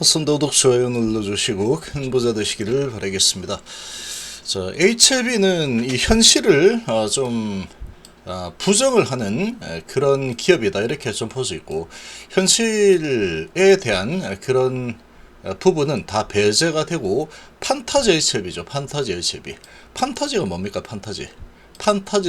선도독 좋아요 눌러주시고 큰 부자 되시기를 바라겠습니다. 자, HLB는 이 현실을 좀 부정을 하는 그런 기업이다 이렇게 좀 볼 수 있고, 현실에 대한 그런 부분은 다 배제가 되고 판타지 HLB죠. 판타지 HLB. 판타지가 뭡니까? 판타지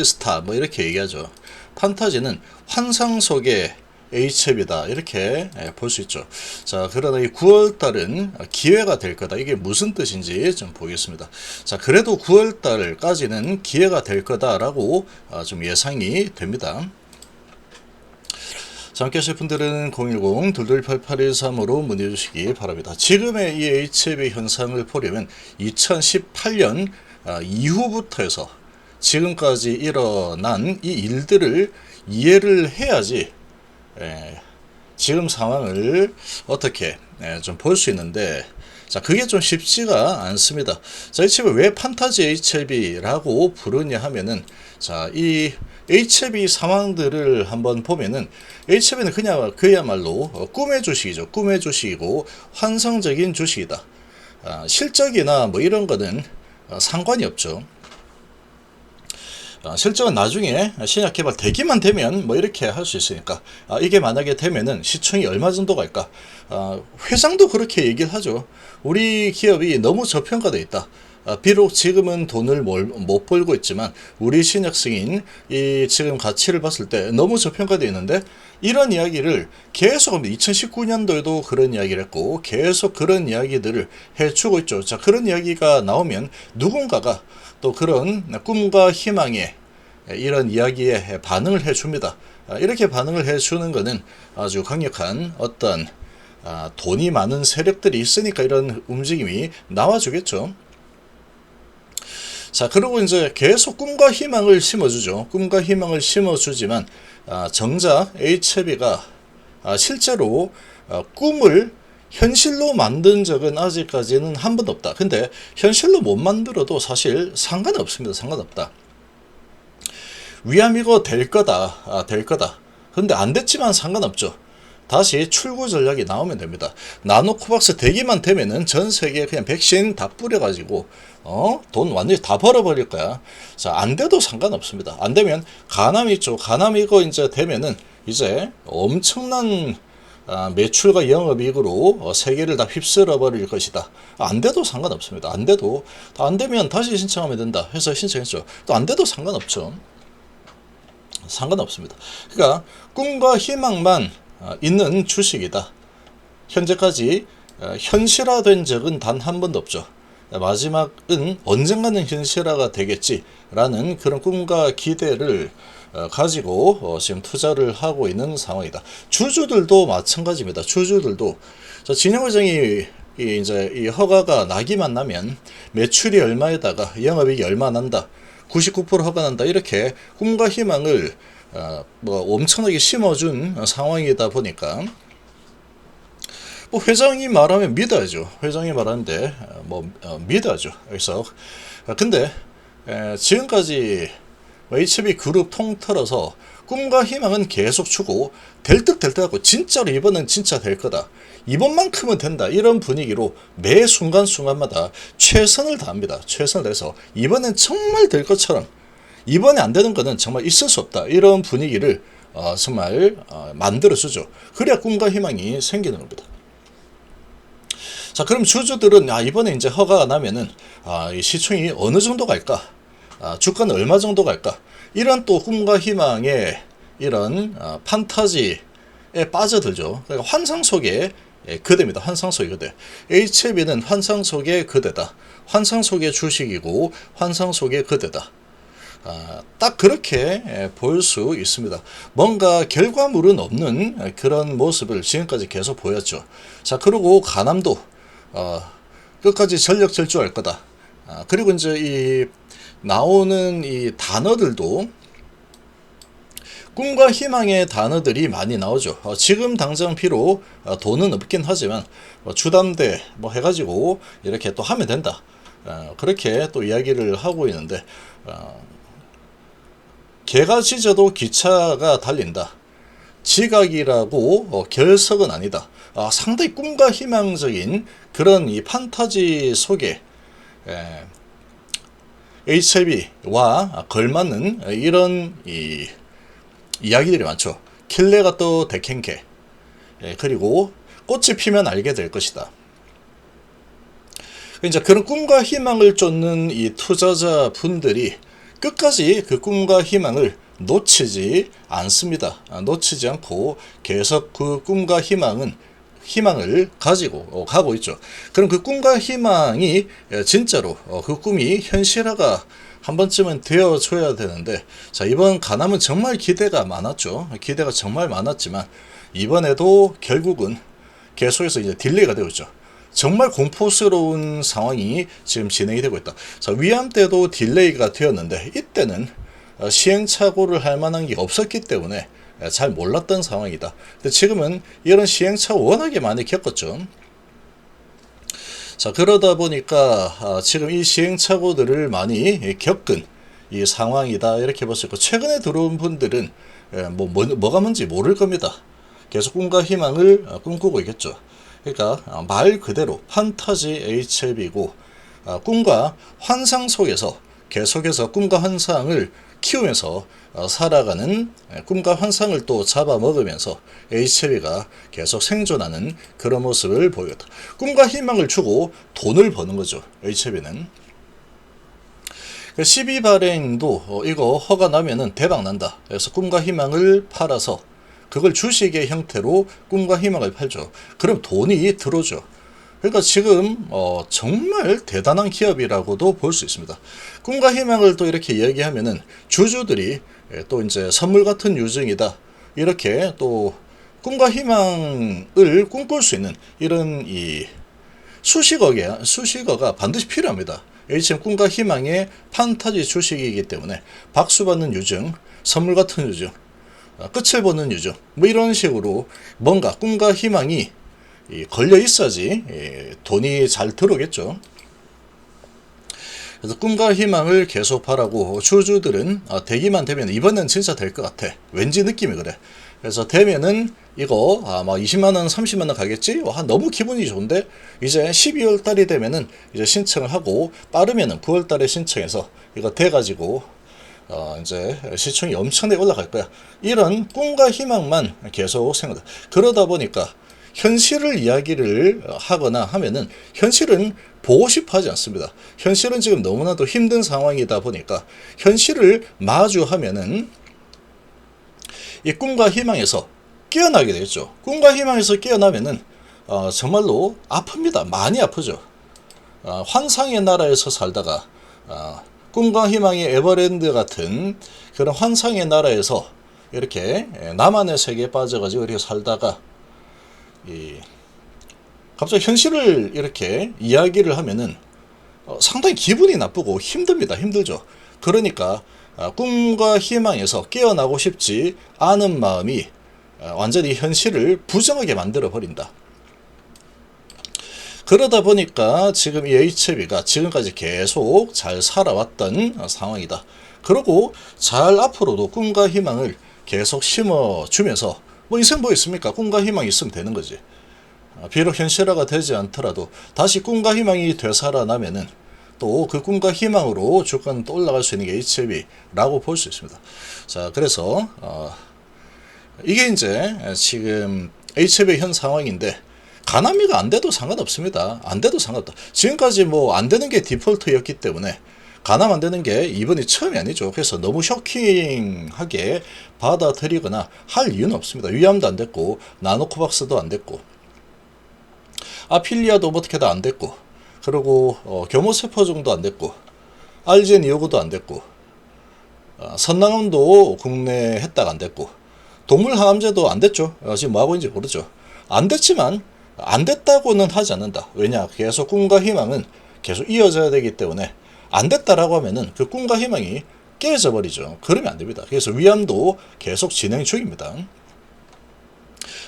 스타 뭐 이렇게 얘기하죠. 판타지는 환상 속의 HLB다 이렇게 볼 수 있죠. 자, 그러나 이 9월달은 기회가 될 거다. 이게 무슨 뜻인지 좀 보겠습니다. 자, 그래도 9월달까지는 기회가 될 거다라고 좀 예상이 됩니다. 자, 함께 하실 분들은 010-2288-123으로 문의해 주시기 바랍니다. 지금의 이 HLB 현상을 보려면 2018년 이후부터 해서 지금까지 일어난 이 일들을 이해를 해야지 지금 상황을 어떻게 좀 볼 수 있는데, 자, 그게 좀 쉽지가 않습니다. 자, 이 책을 왜 판타지 HLB라고 부르냐 하면은, 자, 이 HLB 상황들을 한번 보면은, HLB는 그야말로 꿈의 주식이죠. 꿈의 주식이고 환상적인 주식이다. 실적이나 뭐 이런 거는 상관이 없죠. 실적은 나중에 신약 개발 되기만 되면 뭐 이렇게 할 수 있으니까, 이게 만약에 되면은 시총이 얼마 정도 갈까? 회장도 그렇게 얘기를 하죠. 우리 기업이 너무 저평가되어 있다. 비록 지금은 돈을 못 벌고 있지만 우리 신약 승인 이 지금 가치를 봤을 때 너무 저평가되어 있는데, 이런 이야기를 계속 2019년도에도 그런 이야기를 했고 계속 그런 이야기들을 해주고 있죠. 자, 그런 이야기가 나오면 누군가가 또 그런 꿈과 희망의 이런 이야기에 반응을 해줍니다. 이렇게 반응을 해주는 것은 아주 강력한 어떤 돈이 많은 세력들이 있으니까 이런 움직임이 나와주겠죠. 자, 그리고 이제 계속 꿈과 희망을 심어주죠. 꿈과 희망을 심어주지만 정작 HLB가 실제로 꿈을 현실로 만든 적은 아직까지는 한 번도 없다. 근데 현실로 못 만들어도 사실 상관없습니다. 상관없다. 위암이고 될 거다. 될 거다. 근데 안 됐지만 상관없죠. 다시 출구 전략이 나오면 됩니다. 나노코박스 되기만 되면은 전 세계에 그냥 백신 다 뿌려가지고 돈 완전히 다 벌어버릴 거야. 자, 안 돼도 상관없습니다. 안 되면 가남이 있죠. 가남이고 이제 되면은 이제 엄청난 매출과 영업이익으로 세계를 다 휩쓸어 버릴 것이다. 안 돼도 상관없습니다. 안 돼도, 안 되면 다시 신청하면 된다 해서 신청했죠. 또 안 돼도 상관없죠. 상관없습니다. 그러니까 꿈과 희망만 있는 주식이다. 현재까지 현실화된 적은 단 한 번도 없죠. 마지막은 언젠가는 현실화가 되겠지라는 그런 꿈과 기대를 가지고 지금 투자를 하고 있는 상황이다. 주주들도 마찬가지입니다. 주주들도 진영회장이 이제 이 허가가 나기만 나면 매출이 얼마에다가 영업이익이 얼마 난다, 99% 허가 난다, 이렇게 꿈과 희망을 뭐 엄청나게 심어준 상황이다 보니까 뭐 회장이 말하면 믿어야죠. 회장이 말하는데 뭐 믿어야죠. 그래서 근데 지금까지 HB 그룹 통틀어서 꿈과 희망은 계속 주고 될 듯 하고 진짜로 이번엔 진짜 될 거다, 이번만큼은 된다, 이런 분위기로 매 순간순간마다 최선을 다합니다. 최선을 다해서 이번엔 정말 될 것처럼, 이번에 안 되는 거는 정말 있을 수 없다, 이런 분위기를 정말 만들어주죠. 그래야 꿈과 희망이 생기는 겁니다. 자, 그럼 주주들은 이번에 이제 허가가 나면은 이 시총이 어느 정도 갈까, 주가는 얼마 정도 갈까, 이런 또 꿈과 희망의 이런 판타지에 빠져들죠. 그러니까 환상 속에 그대입니다. 환상 속의 그대. HLB는 환상 속의 그대다. 환상 속의 주식이고 환상 속의 그대다. 딱 그렇게 볼 수 있습니다. 뭔가 결과물은 없는 그런 모습을 지금까지 계속 보였죠. 자, 그리고 가남도 끝까지 전력 질주할 거다. 그리고 이제 이 나오는 이 단어들도 꿈과 희망의 단어들이 많이 나오죠. 지금 당장 비록 돈은 없긴 하지만 주담대 뭐 해가지고 이렇게 또 하면 된다. 그렇게 또 이야기를 하고 있는데, 개가 짖어도 기차가 달린다. 지각이라고 결석은 아니다. 상당히 꿈과 희망적인 그런 이 판타지 속에 HLB와 걸맞는 이런 이야기들이 많죠. 킬레가 또 데켄케, 그리고 꽃이 피면 알게 될 것이다. 이제 그런 꿈과 희망을 쫓는 이 투자자 분들이 끝까지 그 꿈과 희망을 놓치지 않습니다. 놓치지 않고 계속 그 꿈과 희망을 가지고 가고 있죠. 그럼 그 꿈과 희망이 진짜로 그 꿈이 현실화가 한 번쯤은 되어줘야 되는데, 자, 이번 가남은 정말 기대가 많았죠. 기대가 정말 많았지만 이번에도 결국은 계속해서 이제 딜레이가 되고 있죠. 정말 공포스러운 상황이 지금 진행이 되고 있다. 자, 위암 때도 딜레이가 되었는데 이때는 시행착오를 할 만한 게 없었기 때문에 잘 몰랐던 상황이다. 근데 지금은 이런 시행착오 워낙에 많이 겪었죠. 자, 그러다 보니까 지금 이 시행착오들을 많이 겪은 이 상황이다, 이렇게 볼 수 있고, 최근에 들어온 분들은 뭐가 뭔지 모를 겁니다. 계속 꿈과 희망을 꿈꾸고 있겠죠. 그러니까 말 그대로 판타지 HLB고, 꿈과 환상 속에서 계속해서 꿈과 환상을 키우면서 살아가는, 꿈과 환상을 또 잡아먹으면서 HLB가 계속 생존하는 그런 모습을 보였다. 꿈과 희망을 주고 돈을 버는 거죠. HLB는 12 발행도 이거 허가 나면은 대박 난다. 그래서 꿈과 희망을 팔아서 그걸 주식의 형태로 꿈과 희망을 팔죠. 그럼 돈이 들어오죠. 그러니까 지금 정말 대단한 기업이라고도 볼 수 있습니다. 꿈과 희망을 또 이렇게 이야기하면은 주주들이 또 이제 선물 같은 유증이다, 이렇게 또 꿈과 희망을 꿈꿀 수 있는 이런 이 수식어가 반드시 필요합니다. HM 꿈과 희망의 판타지 주식이기 때문에 박수 받는 유증, 선물 같은 유증, 끝을 보는 유증, 뭐 이런 식으로 뭔가 꿈과 희망이 걸려 있어야지 돈이 잘 들어오겠죠. 그래서 꿈과 희망을 계속 바라고 주주들은 되기만 되면 이번엔 진짜 될 것 같아, 왠지 느낌이 그래. 그래서 되면은 이거 아마 20만원 30만원 가겠지? 너무 기분이 좋은데, 이제 12월 달이 되면은 이제 신청을 하고, 빠르면은 9월 달에 신청해서 이거 돼가지고 이제 시총이 엄청나게 올라갈 거야. 이런 꿈과 희망만 계속 생각다. 그러다 보니까 현실을 이야기를 하거나 하면은 현실은 보고 싶어 하지 않습니다. 현실은 지금 너무나도 힘든 상황이다 보니까 현실을 마주하면은 이 꿈과 희망에서 깨어나게 되겠죠. 꿈과 희망에서 깨어나면은 정말로 아픕니다. 많이 아프죠. 환상의 나라에서 살다가 꿈과 희망의 에버랜드 같은 그런 환상의 나라에서 이렇게 나만의 세계에 빠져가지고 이렇게 살다가 갑자기 현실을 이렇게 이야기를 하면은 상당히 기분이 나쁘고 힘듭니다. 힘들죠. 그러니까 꿈과 희망에서 깨어나고 싶지 않은 마음이 완전히 현실을 부정하게 만들어 버린다. 그러다 보니까 지금 이 HLB가 지금까지 계속 잘 살아왔던 상황이다. 그리고 잘 앞으로도 꿈과 희망을 계속 심어주면서, 뭐 인생 뭐 있습니까? 꿈과 희망이 있으면 되는 거지. 비록 현실화가 되지 않더라도 다시 꿈과 희망이 되살아나면은 또 그 꿈과 희망으로 주가는 또 올라갈 수 있는 게 HLB라고 볼 수 있습니다. 자, 그래서 이게 이제 지금 HLB 현 상황인데, 가남이가 안 돼도 상관없습니다. 안 돼도 상관없다. 지금까지 뭐 안 되는 게 디폴트였기 때문에 가남 안 되는 게 이번이 처음이 아니죠. 그래서 너무 쇼킹하게 받아들이거나 할 이유는 없습니다. 위암도 안 됐고, 나노코박스도 안 됐고, 아필리아도 어떻게도 안 됐고, 그리고 교모세포종도 안 됐고, 알젠 이오구도 안 됐고, 선낭암도 국내 했다가 안 됐고, 동물항암제도 안 됐죠. 지금 뭐 하고 있는지 모르죠. 안 됐지만 안 됐다고는 하지 않는다. 왜냐? 계속 꿈과 희망은 계속 이어져야 되기 때문에 안 됐다라고 하면은 그 꿈과 희망이 깨져 버리죠. 그러면 안 됩니다. 그래서 위암도 계속 진행 중입니다.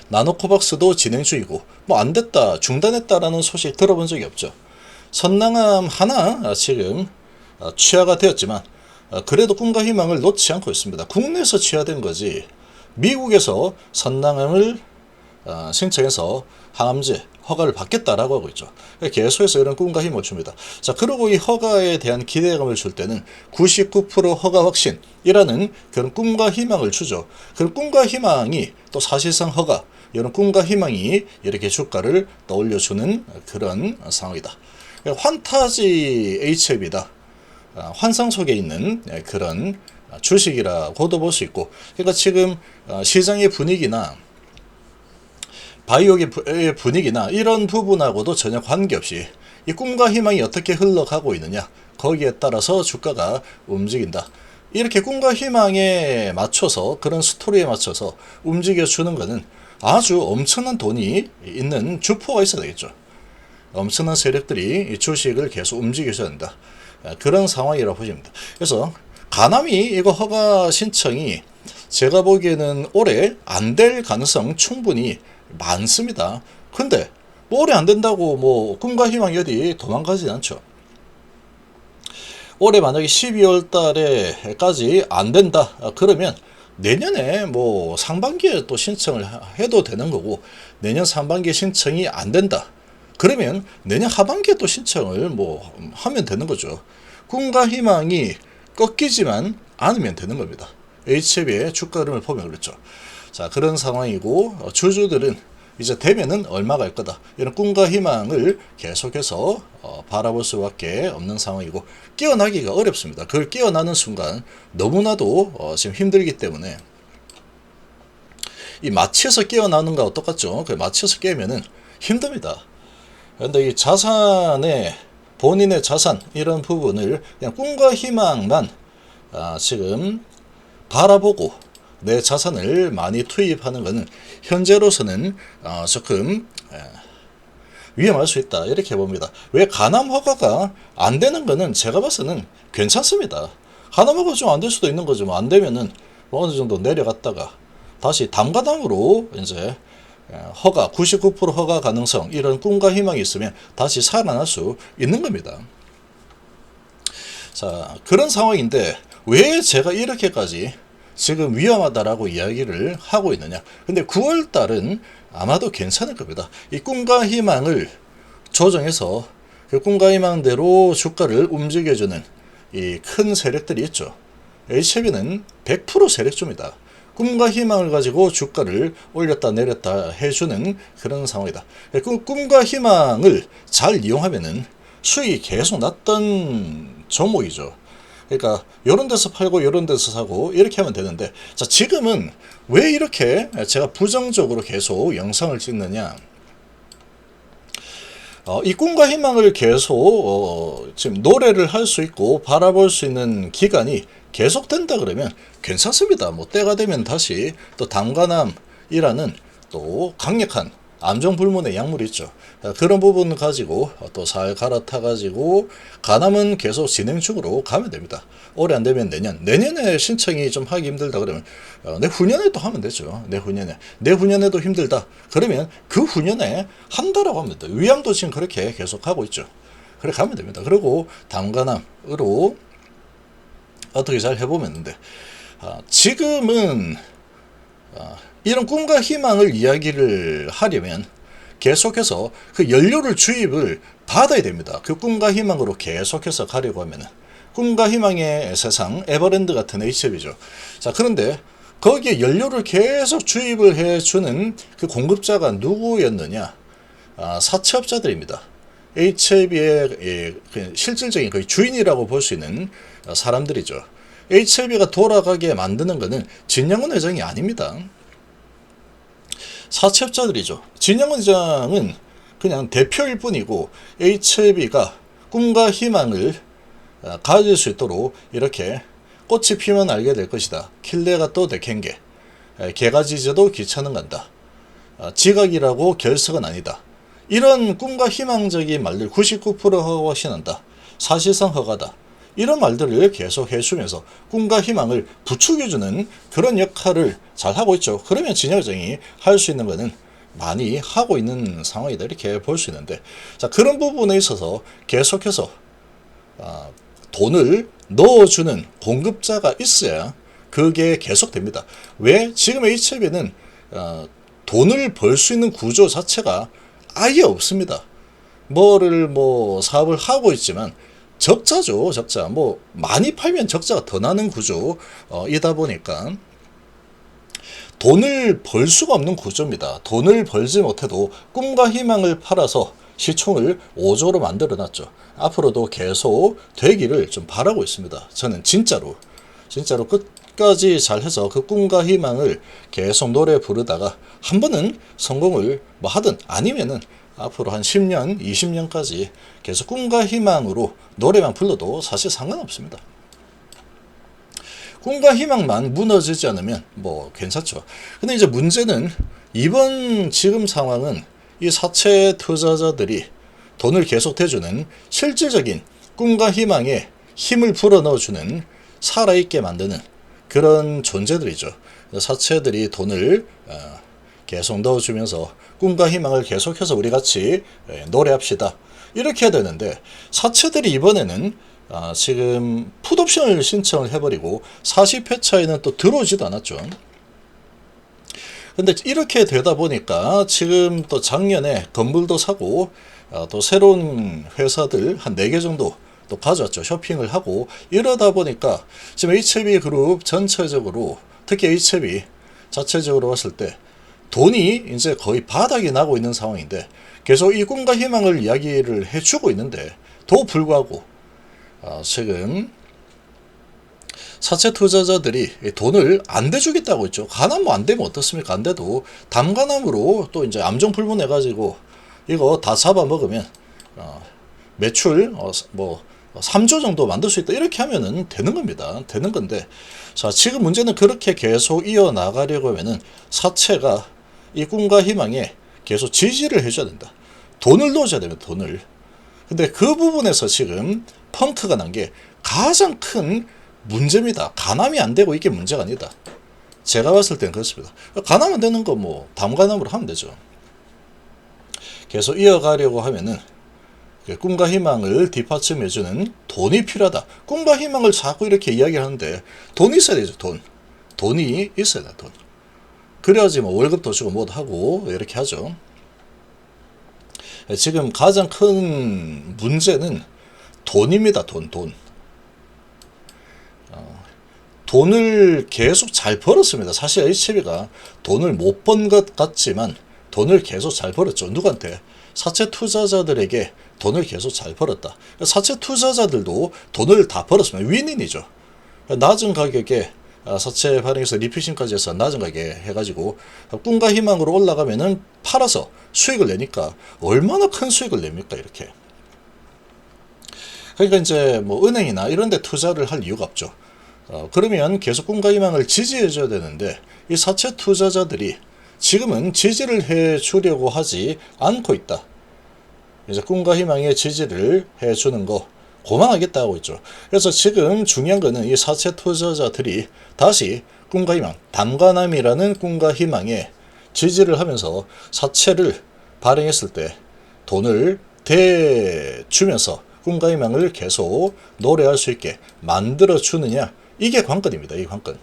나노코박스도 진행 중이고, 뭐 안 됐다, 중단했다라는 소식 들어본 적이 없죠. 선낭암 하나 지금 취하가 되었지만 그래도 꿈과 희망을 놓지 않고 있습니다. 국내에서 취하된 거지 미국에서 선낭암을 신청해서 항암제 허가를 받겠다라고 하고 있죠. 계속해서 이런 꿈과 힘을 줍니다. 자, 그리고 이 허가에 대한 기대감을 줄 때는 99% 허가 확신이라는 그런 꿈과 희망을 주죠. 그런 꿈과 희망이 또 사실상 허가, 이런 꿈과 희망이 이렇게 주가를 떠올려주는 그런 상황이다. 환타지 HF이다. 환상 속에 있는 그런 주식이라고도 볼 수 있고, 그러니까 지금 시장의 분위기나 바이오의 분위기나 이런 부분하고도 전혀 관계없이 이 꿈과 희망이 어떻게 흘러가고 있느냐, 거기에 따라서 주가가 움직인다. 이렇게 꿈과 희망에 맞춰서, 그런 스토리에 맞춰서 움직여주는 것은 아주 엄청난 돈이 있는 주포가 있어야 되겠죠. 엄청난 세력들이 이 주식을 계속 움직여줘야 된다. 그런 상황이라고 보시면 됩니다. 그래서 가남이 이거 허가 신청이 제가 보기에는 올해 안 될 가능성 충분히 많습니다. 근데 뭐 올해 안 된다고 뭐 꿈과 희망이 어디 도망가진 않죠. 올해 만약에 12월 달에까지 안 된다 그러면 내년에 뭐 상반기에 또 신청을 해도 되는 거고, 내년 상반기에 신청이 안 된다 그러면 내년 하반기에 또 신청을 뭐 하면 되는 거죠. 꿈과 희망이 꺾이지만 않으면 되는 겁니다. HF의 주가 흐름을 보면 그렇죠. 자, 그런 상황이고, 주주들은 이제 되면은 얼마 갈 거다, 이런 꿈과 희망을 계속해서 바라볼 수밖에 없는 상황이고, 깨어나기가 어렵습니다. 그걸 깨어나는 순간 너무나도 지금 힘들기 때문에, 이 마취에서 깨어나는 거와 똑같죠. 그 마취에서 깨면은 힘듭니다. 그런데 이 자산의, 본인의 자산 이런 부분을 그냥 꿈과 희망만 지금 바라보고 내 자산을 많이 투입하는 것은 현재로서는 조금 위험할 수 있다, 이렇게 봅니다. 왜 가남 허가가 안 되는 거는 제가 봐서는 괜찮습니다. 가남 허가 좀 안 될 수도 있는 거죠. 뭐 안 되면은 뭐 어느 정도 내려갔다가 다시 담가담으로 이제 허가, 99% 허가 가능성, 이런 꿈과 희망이 있으면 다시 살아날 수 있는 겁니다. 자, 그런 상황인데 왜 제가 이렇게까지 지금 위험하다라고 이야기를 하고 있느냐. 근데 9월 달은 아마도 괜찮을 겁니다. 이 꿈과 희망을 조정해서 그 꿈과 희망대로 주가를 움직여주는 이 큰 세력들이 있죠. HB는 100% 세력주입니다. 꿈과 희망을 가지고 주가를 올렸다 내렸다 해주는 그런 상황이다. 그 꿈과 희망을 잘 이용하면은 수익이 계속 났던 종목이죠. 그러니까 이런 데서 팔고 이런 데서 사고 이렇게 하면 되는데, 자, 지금은 왜 이렇게 제가 부정적으로 계속 영상을 찍느냐. 이 꿈과 희망을 계속 지금 노래를 할 수 있고 바라볼 수 있는 기간이 계속된다 그러면 괜찮습니다. 뭐 때가 되면 다시 또 담가남이라는 또 강력한 암정불문의 약물이 있죠. 그런 부분 가지고 또 잘 갈아타 가지고 가남은 계속 진행 중으로 가면 됩니다. 올해 안 되면 내년에 신청이 좀 하기 힘들다 그러면 내후년에 또 하면 되죠. 내후년에도 힘들다 그러면 그 후년에 한다라고 하면 돼요. 위암도 지금 그렇게 계속 하고 있죠. 그래 가면 됩니다. 그리고 담가남으로 어떻게 잘 해보면 되는데, 지금은 이런 꿈과 희망을 이야기를 하려면 계속해서 그 연료를 주입을 받아야 됩니다. 그 꿈과 희망으로 계속해서 가려고 하면은 꿈과 희망의 세상, 에버랜드 같은 HF이죠. 자, 그런데 거기에 연료를 계속 주입을 해주는 그 공급자가 누구였느냐? 사채업자들입니다. HLB의 실질적인 거의 주인이라고 볼 수 있는 사람들이죠. HLB가 돌아가게 만드는 것은 진영훈 회장이 아닙니다. 사채업자들이죠. 진영훈 회장은 그냥 대표일 뿐이고, HLB가 꿈과 희망을 가질 수 있도록 이렇게 꽃이 피면 알게 될 것이다. 킬레가 또 데켄게, 개가 짖어도 귀찮은 간다. 지각이라고 결석은 아니다. 이런 꿈과 희망적인 말들 99% 허가신한다. 사실상 허가다. 이런 말들을 계속 해주면서 꿈과 희망을 부추겨주는 그런 역할을 잘 하고 있죠. 그러면 진영장이 할 수 있는 것은 많이 하고 있는 상황이다, 이렇게 볼 수 있는데, 자, 그런 부분에 있어서 계속해서 돈을 넣어주는 공급자가 있어야 그게 계속됩니다. 왜? 지금 HLB는 돈을 벌 수 있는 구조 자체가 아예 없습니다. 뭐를 뭐 사업을 하고 있지만 적자죠, 적자. 뭐 많이 팔면 적자가 더 나는 구조이다 보니까 돈을 벌 수가 없는 구조입니다. 돈을 벌지 못해도 꿈과 희망을 팔아서 시총을 5조로 만들어 놨죠. 앞으로도 계속 되기를 좀 바라고 있습니다. 저는 진짜로 끝까지 잘해서 그 꿈과 희망을 계속 노래 부르다가 한 번은 성공을 뭐 하든 아니면은 앞으로 한 10년, 20년까지 계속 꿈과 희망으로 노래만 불러도 사실 상관없습니다. 꿈과 희망만 무너지지 않으면 뭐 괜찮죠. 근데 이제 문제는 이번 지금 상황은 이 사채 투자자들이 돈을 계속 대주는 실질적인 꿈과 희망에 힘을 불어넣어주는 살아있게 만드는 그런 존재들이죠. 사채들이 돈을 계속 넣어주면서 꿈과 희망을 계속해서 우리 같이 노래합시다. 이렇게 해야 되는데 사채들이 이번에는 지금 풋옵션을 신청을 해버리고 40회차에는 또 들어오지도 않았죠. 근데 이렇게 되다 보니까 지금 또 작년에 건물도 사고 또 새로운 회사들 한 4개 정도 또 가져왔죠. 쇼핑을 하고 이러다 보니까 지금 HB그룹 전체적으로 특히 HB 자체적으로 봤을 때 돈이 이제 거의 바닥이 나고 있는 상황인데 계속 이 꿈과 희망을 이야기를 해주고 있는데 도 불구하고 지금 사채 투자자들이 돈을 안 대주겠다고 했죠. 가난 뭐 안 되면 어떻습니까? 안 돼도 담가남으로 또 이제 암정 불문해가지고 이거 다 잡아먹으면 매출 뭐 3조 정도 만들 수 있다. 이렇게 하면은 되는 겁니다. 되는 건데 자 지금 문제는 그렇게 계속 이어나가려고 하면은 사채가 이 꿈과 희망에 계속 지지를 해줘야 된다. 돈을 넣어줘야 됩니다. 돈을. 근데 그 부분에서 지금 펑크가 난 게 가장 큰 문제입니다. 가남이 안 되고 이게 문제가 아니다. 제가 봤을 땐 그렇습니다. 가남 안 되는 거 뭐 담가남으로 하면 되죠. 계속 이어가려고 하면은 꿈과 희망을 뒷받침해주는 돈이 필요하다. 꿈과 희망을 자꾸 이렇게 이야기하는데 돈이 있어야 되죠. 돈이 있어야 돼. 돈. 그래야지 뭐 월급도 주고 뭐도 하고 이렇게 하죠. 지금 가장 큰 문제는 돈입니다. 돈. 돈을 계속 잘 벌었습니다. 사실 HB가 돈을 못 번 것 같지만 돈을 계속 잘 벌었죠. 누구한테? 사채 투자자들에게 돈을 계속 잘 벌었다. 사채 투자자들도 돈을 다 벌었습니다. 윈윈이죠. 낮은 가격에 사채 발행해서 리피싱까지 해서 낮은 가격에 해가지고 꿈과 희망으로 올라가면은 팔아서 수익을 내니까 얼마나 큰 수익을 냅니까 이렇게. 그러니까 이제 뭐 은행이나 이런 데 투자를 할 이유가 없죠. 그러면 계속 꿈과 희망을 지지해줘야 되는데 이 사채 투자자들이 지금은 지지를 해주려고 하지 않고 있다. 이제 꿈과 희망의 지지를 해주는 거 고만하겠다고 있죠. 그래서 지금 중요한 거는 이 사채 투자자들이 다시 꿈과 희망, 담가남이라는 꿈과 희망에 지지를 하면서 사채를 발행했을 때 돈을 대주면서 꿈과 희망을 계속 노래할 수 있게 만들어주느냐. 이게 관건입니다. 이 관건.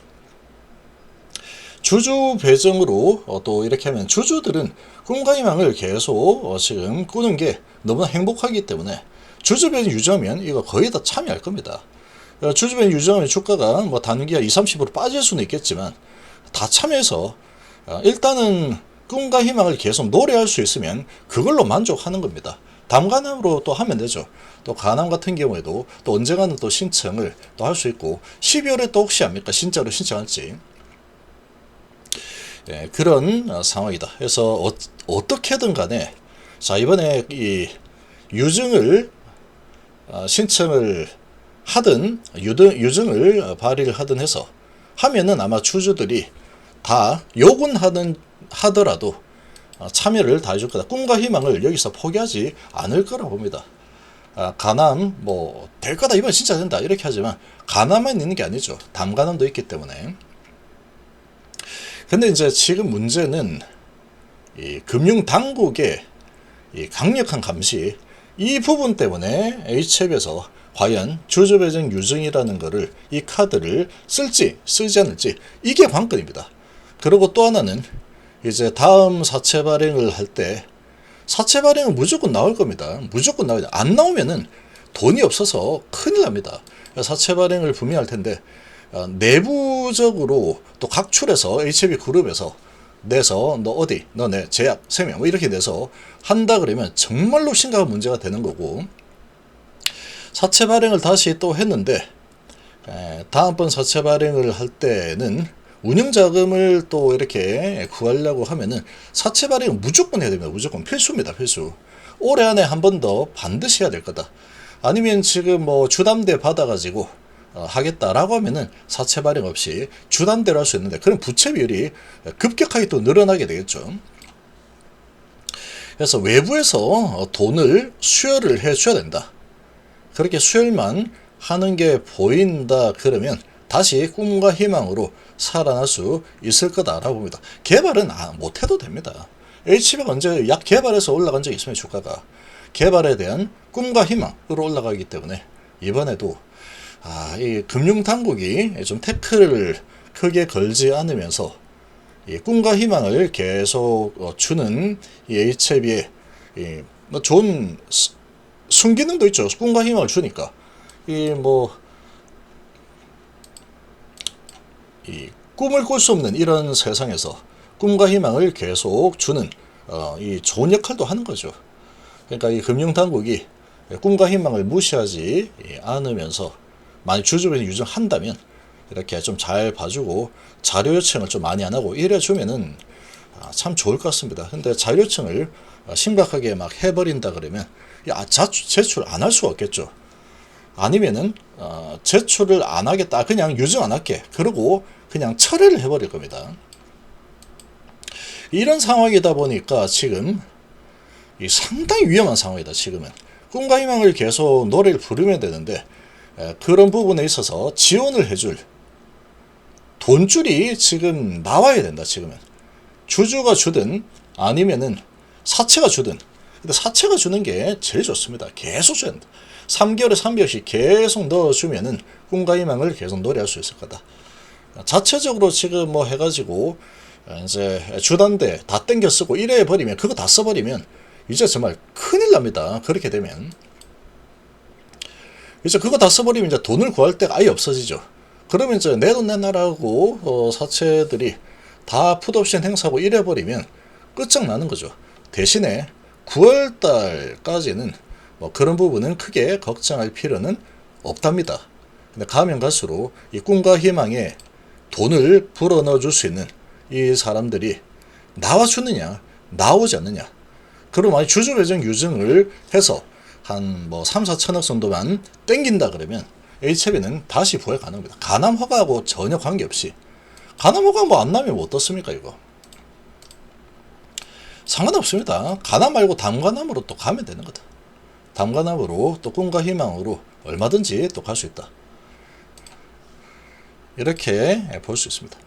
주주 배정으로 또 이렇게 하면 주주들은 꿈과 희망을 계속 지금 꾸는 게 너무나 행복하기 때문에 주주 배정 유지하면 이거 거의 다 참여할 겁니다. 주주 배정 유지하면 주가가 뭐 단기가 20-30% 빠질 수는 있겠지만 다 참여해서 일단은 꿈과 희망을 계속 노래할 수 있으면 그걸로 만족하는 겁니다. 담가남으로 또 하면 되죠. 또 가남 같은 경우에도 또 언젠가는 또 신청을 또 할 수 있고 12월에 또 혹시 압니까? 진짜로 신청할지. 예, 그런 상황이다. 그래서 어떻게든 간에 자 이번에 이 유증을 신청을 하든 유증을 발의를 하든 해서 하면은 아마 주주들이 다 욕은 하더라도 참여를 다 해줄 거다. 꿈과 희망을 여기서 포기하지 않을 거라 봅니다. 가남 뭐 될 거다 이번 진짜 된다 이렇게 하지만 가남만 있는 게 아니죠. 담가남도 있기 때문에. 근데 이제 지금 문제는 이 금융 당국의 이 강력한 감시 이 부분 때문에 HB에서 과연 주주 배정 유증이라는 거를 이 카드를 쓸지 쓰지 않을지 이게 관건입니다. 그리고 또 하나는 이제 다음 사채 발행을 할 때 사채 발행은 무조건 나올 겁니다. 무조건 나와야 돼. 안 나오면은 돈이 없어서 큰일 납니다. 사채 발행을 분명히 할 텐데 내부적으로 또 각출해서 HB그룹에서 내서 너 어디 너 내 제약 세명 뭐 이렇게 내서 한다 그러면 정말로 심각한 문제가 되는 거고, 사채 발행을 다시 또 했는데 다음번 사채 발행을 할 때는 운영자금을 또 이렇게 구하려고 하면은 사채 발행은 무조건 해야 됩니다. 무조건 필수입니다. 필수. 올해 안에 한 번 더 반드시 해야 될 거다. 아니면 지금 뭐 주담대 받아가지고 하겠다라고 하면은 사채 발행 없이 주담대로 할 수 있는데, 그럼 부채 비율이 급격하게 또 늘어나게 되겠죠. 그래서 외부에서 돈을 수혈을 해줘야 된다. 그렇게 수혈만 하는 게 보인다 그러면 다시 꿈과 희망으로 살아날 수 있을 거다라고 봅니다. 개발은 못해도 됩니다. HB가 언제 약 개발해서 올라간 적이 있으면 주가가 개발에 대한 꿈과 희망으로 올라가기 때문에 이번에도 이 금융당국이 좀 태클을 크게 걸지 않으면서 이 꿈과 희망을 계속 주는 이 HB의 뭐 좋은 순기능도 있죠. 꿈과 희망을 주니까 이 꿈을 꿀 수 없는 이런 세상에서 꿈과 희망을 계속 주는 이 좋은 역할도 하는 거죠. 그러니까 이 금융당국이 꿈과 희망을 무시하지 않으면서 만약 주주변 유정한다면 이렇게 좀 잘 봐주고 자료 요청을 좀 많이 안 하고 이래 주면은 참 좋을 것 같습니다. 근데 자료 요청을 심각하게 막 해버린다 그러면 제출 안 할 수가 없겠죠. 아니면은 제출을 안 하겠다, 그냥 유정 안 할게, 그러고 그냥 철회를 해버릴 겁니다. 이런 상황이다 보니까 지금 상당히 위험한 상황이다. 지금은 꿈과 희망을 계속 노래를 부르면 되는데 그런 부분에 있어서 지원을 해줄 돈줄이 지금 나와야 된다. 지금은 주주가 주든 아니면은 사채가 주든, 근데 사채가 주는 게 제일 좋습니다. 계속 줘야 된다. 3개월에 300씩 계속 넣어주면은 꿈과 희망을 계속 노래할 수 있을 거다. 자체적으로 지금 뭐 해가지고 이제 주단대 다 땡겨 쓰고 이래 버리면, 그거 다 써버리면 이제 정말 큰일 납니다. 그렇게 되면 이제 그거 다 써버리면 이제 돈을 구할 데가 아예 없어지죠. 그러면 이제 내 돈 내놔라고 사채들이 다 풋옵션 행사하고 이래 버리면 끝장나는 거죠. 대신에 9월달까지는 뭐 그런 부분은 크게 걱정할 필요는 없답니다. 근데 가면 갈수록 이 꿈과 희망에 돈을 불어넣어 줄 수 있는 이 사람들이 나와주느냐 나오지 않느냐, 그럼 만약 주주 배정 유증을 해서 한 뭐 3, 4천억 정도만 땡긴다 그러면 HB는 다시 부활 가능합니다. 가남 허가하고 전혀 관계없이. 가남 허가 뭐 안 나면 뭐 어떻습니까 이거. 상관없습니다. 가남 말고 담가남으로 또 가면 되는 거다. 담가남으로 또 꿈과 희망으로 얼마든지 또 갈 수 있다. 이렇게 볼 수 있습니다.